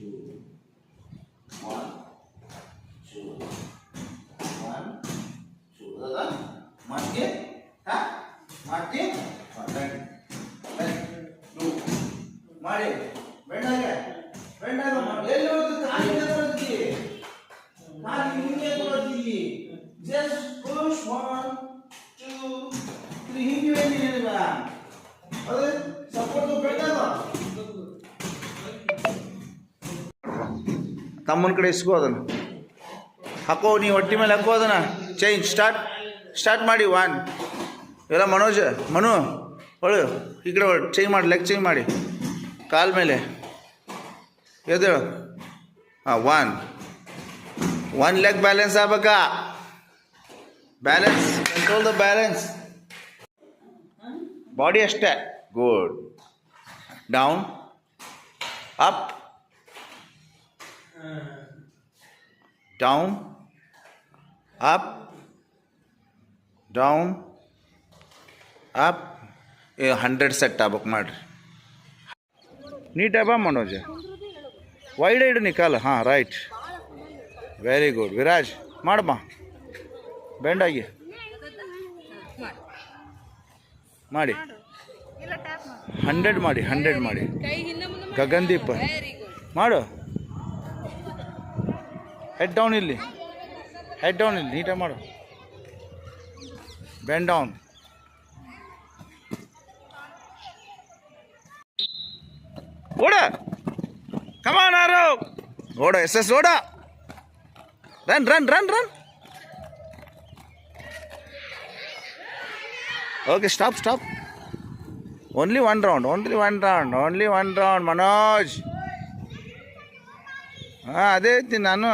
1 2 1 2 दादा ಮಾಡ್ತೀಯ ಹಾ ಮಾಡ್ತೀಯ ಟು ಮಾಡಿ ಬೆಂಡಾಗೆ ಎಲ್ಲಿ ಹೋಗ್ತಿದ್ದೆ ಹಾಗೆ ಬರ್ತೀವಿ ನಾನು ಹಿಂಗೆ ಬರ್ತೀವಿ ಜಸ್ಟ್ ಪುಷ್ 1 2 3 ಹಿಂಗೆ ಏನಿಲ್ಲ ಅದೇ ಸಪೋರ್ಟ್ ಬೆಂಡಾಗ ತಮ್ಮನ ಕಡೆ ಇಸ್ಕೋ ಅದನ್ನು ಹಾಕೋ ನೀವು ಹೊಟ್ಟಿ ಮೇಲೆ ಹಾಕೋ ಅದನ್ನು ಚೇಂಜ್ ಸ್ಟಾರ್ಟ್ ಮಾಡಿ 1 ಎಲ್ಲ ಮನು ಹೊಳು ಈ ಕಡೆ ಚೇಂಜ್ ಮಾಡಿ ಲೆಗ್ ಚೇಂಜ್ ಮಾಡಿ ಕಾಲ ಮೇಲೆ ಎದ್ದೇಳು ಹಾಂ 1 ಲೆಗ್ ಬ್ಯಾಲೆನ್ಸ್ ಆಗ್ಬೇಕಾ balance control the balance body ಅಷ್ಟೇ good down up down up down up 100 set ಆಗ್ಬೇಕು ಮಾಡಿರಿ ನೀಟಾಗಿ ಬಾ ಮನೋಜ್ ವೈಡ್ ಇಡು ನೀ ಕಾಲು ಹಾಂ ರೈಟ್ ವೆರಿ ಗುಡ್ ವಿರಾಜ್ ಮಾಡಮ್ಮ ಬೆಂಡಾಗಿ ಮಾಡಿ 100 ಮಾಡಿ ಗಗನ್ದೀಪ್ ಮಾಡು ಹೆಡ್ ಡೌನ್ ಇಲ್ಲಿ ನೀಟಾಗಿ ಮಾಡು ಬೆಂಡ್ ಡೌನ್ ಓಡ ಕಮಾನ್ ಆರೋ ಓಡ ಎಸ್ ಓಡ run okay stop only one round Manoj ಹಾಂ ಅದೇ ಇದ್ದೀನಿ ನಾನು